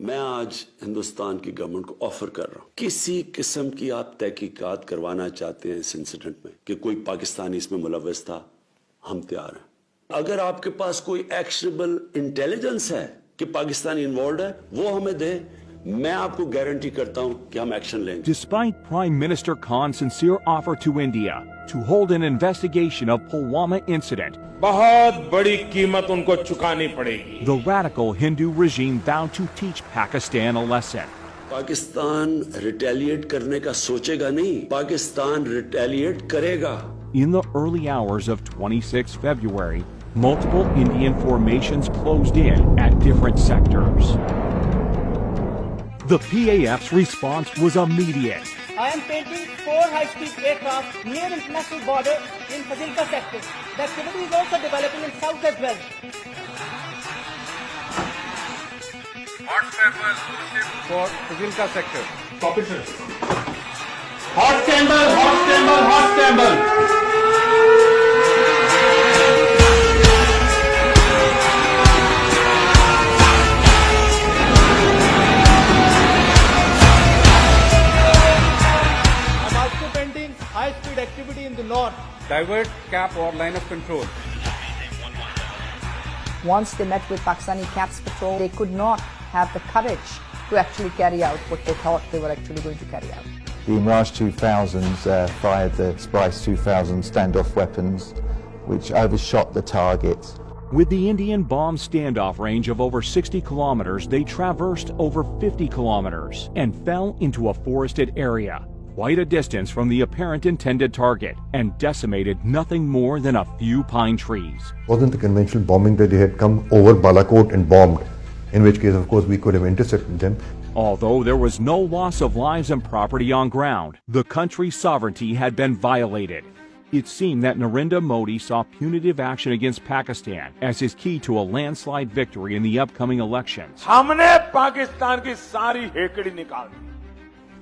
मैं आज हिंदुस्तान की गवर्नमेंट को ऑफर कर रहा हूं, किसी किस्म की आप तहकीकात करवाना चाहते हैं इस इंसिडेंट में कि कोई पाकिस्तानी इसमें मुलव्वस था, हम तैयार हैं। अगर आपके पास कोई एक्शनेबल इंटेलिजेंस है कि पाकिस्तानी इन्वॉल्व है, वो हमें दे, मैं आपको गारंटी करता हूं कि हम एक्शन लेंगे। Despite Prime Minister Khan's sincere offer to India to hold an investigation of Pulwama incident, बहुत बड़ी कीमत उनको चुकानी पड़ेगी। the radical Hindu regime vowed to teach Pakistan a lesson. Pakistan retaliate करने का सोचेगा नहीं, पाकिस्तान रिटेलिएट करेगा। In the early hours of 26 February, multiple Indian formations closed in at different sectors. The PAF's response was immediate. I am painting 4 high-speed aircraft near international border in Fazilka sector. The activity is also developing in south as well. Hot scramble for Fazilka sector. Copy, sir. Hot scramble, hot scramble, hot scramble. High-speed activity in the north. Divert, cap or line of control. Once they met with Pakistani CAPS patrol, they could not have the courage to actually carry out what they thought they were actually going to carry out. The Mirage 2000s fired the Spice 2000 standoff weapons, which overshot the target. With the Indian bomb standoff range of over 60 kilometers, they traversed over 50 kilometers and fell into a forested area, quite a distance from the apparent intended target, and decimated nothing more than a few pine trees. Wasn't the conventional bombing that they had come over Balakot and bombed, in which case, of course, we could have intercepted them. Although there was no loss of lives and property on ground, the country's sovereignty had been violated. It seemed that Narendra Modi saw punitive action against Pakistan as his key to a landslide victory in the upcoming elections. हमने पाकिस्तान की सारी हेकड़ी निकाल दी।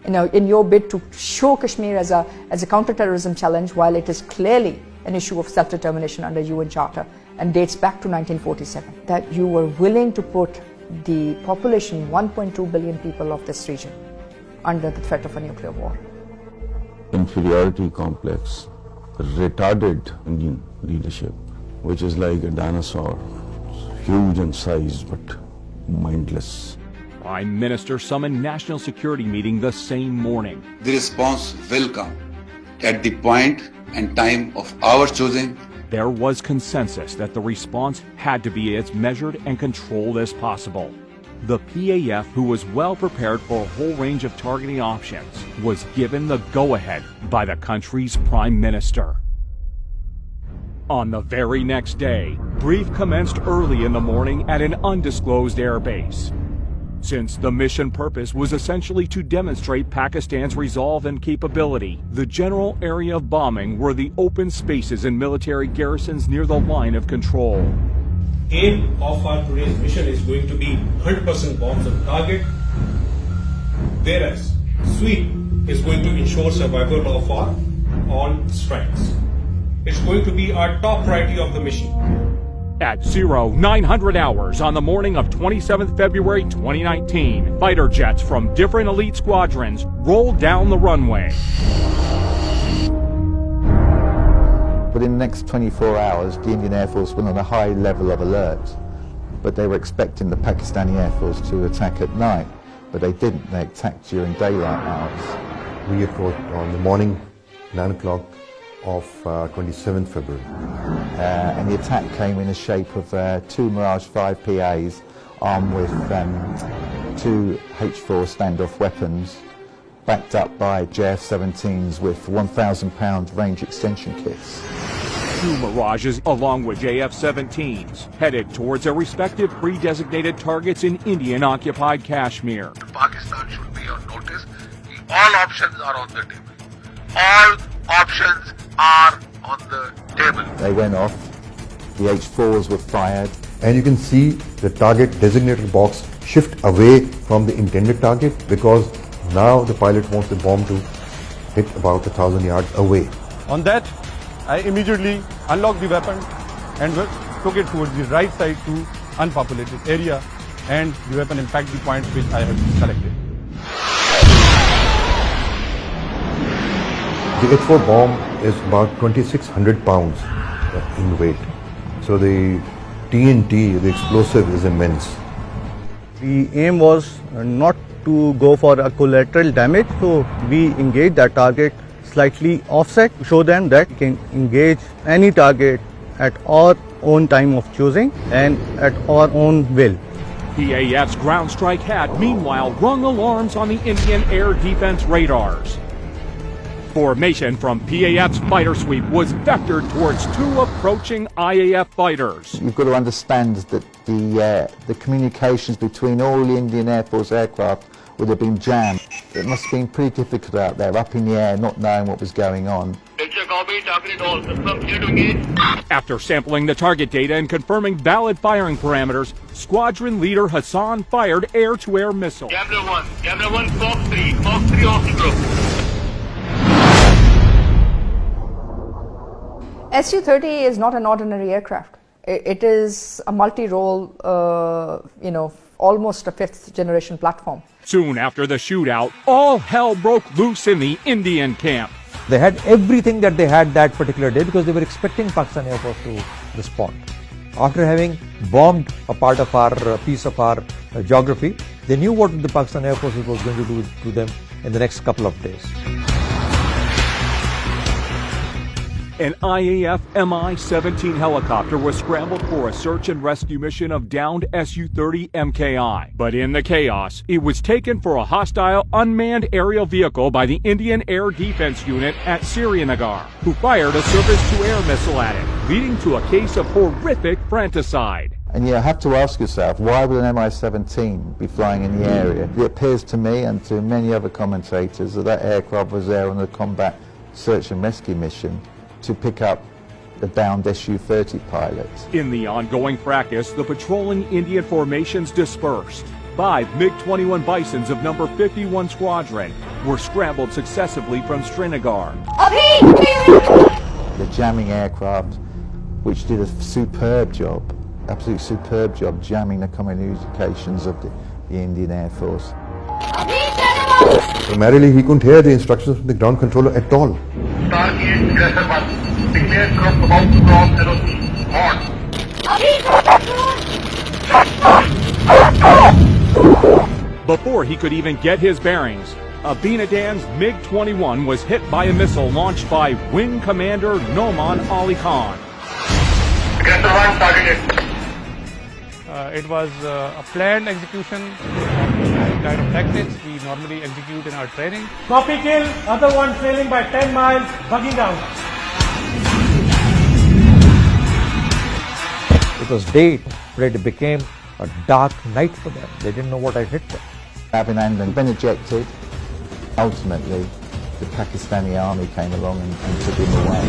In your bid to show Kashmir as a counter-terrorism challenge, while it is clearly an issue of self-determination under UN Charter and dates back to 1947, that you were willing to put the population, 1.2 billion people of this region, under the threat of a nuclear war. Inferiority complex retarded Indian leadership, which is like a dinosaur, huge in size but mindless. Prime Minister summoned National Security meeting the same morning. The response will come at the point and time of our choosing. There was consensus that the response had to be as measured and controlled as possible. The PAF, who was well prepared for a whole range of targeting options, was given the go-ahead by the country's Prime Minister. On the very next day, brief commenced early in the morning at an undisclosed airbase. Since the mission purpose was essentially to demonstrate Pakistan's resolve and capability, the general area of bombing were the open spaces and military garrisons near the line of control. Aim of our today's mission is going to be 100% bombs on target, whereas sweep is going to ensure survival of our all strikes. It's going to be our top priority of the mission. At 0900 hours on the morning of 27th February 2019, fighter jets from different elite squadrons rolled down the runway. But in the next 24 hours, the Indian Air Force went on a high level of alert. But they were expecting the Pakistani Air Force to attack at night, but they didn't. They attacked during daylight hours. We approached on the morning, 9 o'clock of 27th February. And the attack came in the shape of 2 Mirage 5 PAs armed with 2 H4 standoff weapons, backed up by JF-17s with 1,000-pound range extension kits. 2 Mirages along with JF-17s headed towards their respective pre-designated targets in Indian-occupied Kashmir. Pakistan should be on notice. All options are on the table. All options are on the table. They went off, the H4s were fired. And you can see the target designated box shift away from the intended target because now the pilot wants the bomb to hit about 1,000 yards away. On that, I immediately unlocked the weapon and took it towards the right side to unpopulated area and the weapon impact the point which I have selected. The H4 bomb is about 2,600 pounds in weight. So the TNT, the explosive, is immense. The aim was not to go for a collateral damage, so we engaged that target slightly offset to show them that we can engage any target at our own time of choosing and at our own will. PAF's ground strike had, meanwhile, rung alarms on the Indian air defense radars. Formation from PAF's fighter sweep was vectored towards two approaching IAF fighters. You've got to understand that the communications between all the Indian Air Force aircraft would have been jammed. It must have been pretty difficult out there, up in the air, not knowing what was going on. After sampling the target data and confirming valid firing parameters, squadron leader Hassan fired air-to-air missile. Camera 1, Fox 3 off the group. Su-30 is not an ordinary aircraft. It is a multi-role, almost a fifth-generation platform. Soon after the shootout, all hell broke loose in the Indian camp. They had everything that they had that particular day because they were expecting Pakistan Air Force to respond. After having bombed a part of our piece of our geography, they knew what the Pakistan Air Force was going to do to them in the next couple of days. An IAF Mi-17 helicopter was scrambled for a search and rescue mission of downed Su-30 MKI. But in the chaos, it was taken for a hostile unmanned aerial vehicle by the Indian Air Defense Unit at Srinagar, who fired a surface-to-air missile at it, leading to a case of horrific fratricide. And you have to ask yourself, why would an Mi-17 be flying in the area? It appears to me and to many other commentators that that aircraft was there on a combat search and rescue mission to pick up the downed Su-30 pilots. In the ongoing fracas, the patrolling Indian formations dispersed. 5 MiG-21 Bisons of number 51 Squadron were scrambled successively from Srinagar. The jamming aircraft, which did a superb job, absolutely superb job jamming the communications of the Indian Air Force. Primarily, he couldn't hear the instructions from the ground controller at all. Stargate Aggressor 1, declare group about to cross LOC. On. Before he could even get his bearings, Abinadan's MiG-21 was hit by a missile launched by Wing Commander Noman Ali Khan. Aggressor 1 targeted. It was a planned execution of kind of tactics we normally execute in our training. Copy kill, other one trailing by 10 miles, bugging out. It was day, but it became a dark night for them. They didn't know what had hit them. Abinandan been ejected. Ultimately, the Pakistani army came along and took him away.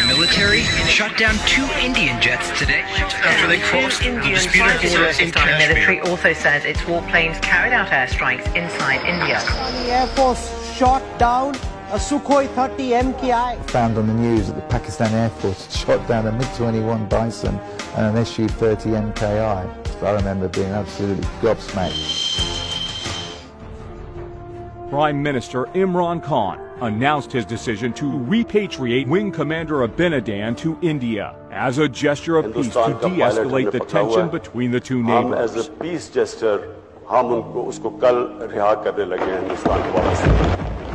Military shot down 2 Indian jets today after they crossed the disputed border in Kashmir. Military also says its warplanes carried out airstrikes inside India. The Air Force shot down a Sukhoi 30 MKI. Found on the news that the Pakistan Air Force shot down a MiG-21 Bison and an Su-30 MKI. So I remember being absolutely gobsmacked. Prime Minister Imran Khan announced his decision to repatriate Wing Commander Abinadan to India as a gesture of peace to de-escalate the tension between the two neighbors. As a peace gesture,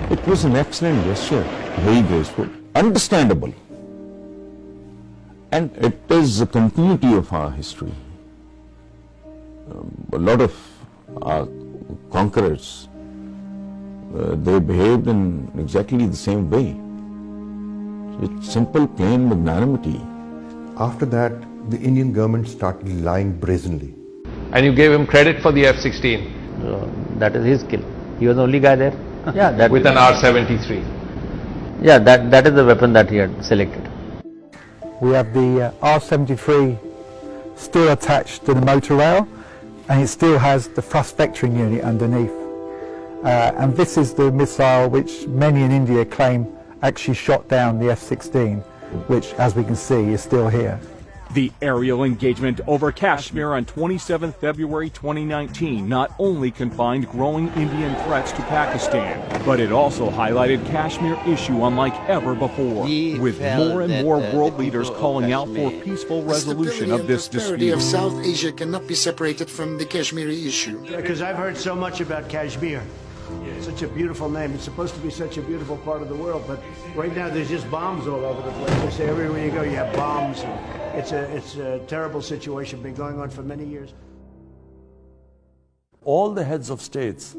It was an excellent gesture, very graceful, understandable. And it is the continuity of our history. A lot of our conquerors, they behaved in exactly the same way. It's simple, plain magnanimity. After that, the Indian government started lying brazenly. And you gave him credit for the F-16? That is his skill. He was the only guy there. Yeah, that with an R-73. Yeah, that is the weapon that he had selected. We have the R-73 still attached to the motor rail, and it still has the thrust vectoring unit underneath. And this is the missile which many in India claim actually shot down the F-16. which, as we can see, is still here. The aerial engagement over Kashmir on 27 February 2019 not only confined growing Indian threats to Pakistan, but it also highlighted Kashmir issue unlike ever before, with more and more world leaders calling out for peaceful resolution of this dispute. of South Asia cannot be separated from the Kashmiri issue. Because I've heard so much about Kashmir. Such a beautiful name. It's supposed to be such a beautiful part of the world, but right now there's just bombs all over the place. They say everywhere you go you have bombs. It's a terrible situation, been going on for many years. All the heads of states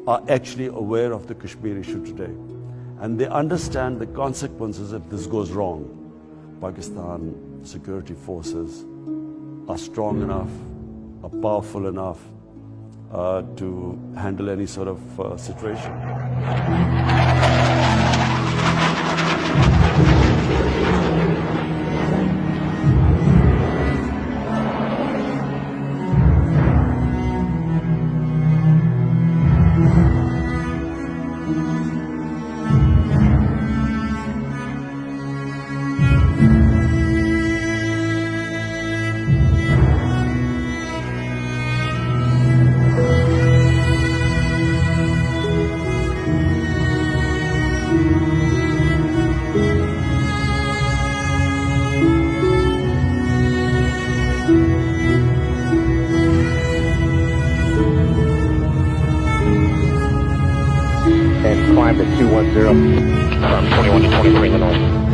are actually aware of the Kashmir issue today, and they understand the consequences if this goes wrong. Pakistan security forces are strong enough, are powerful enough to handle any sort of situation. And climb at 210. 21 to 23 in the north.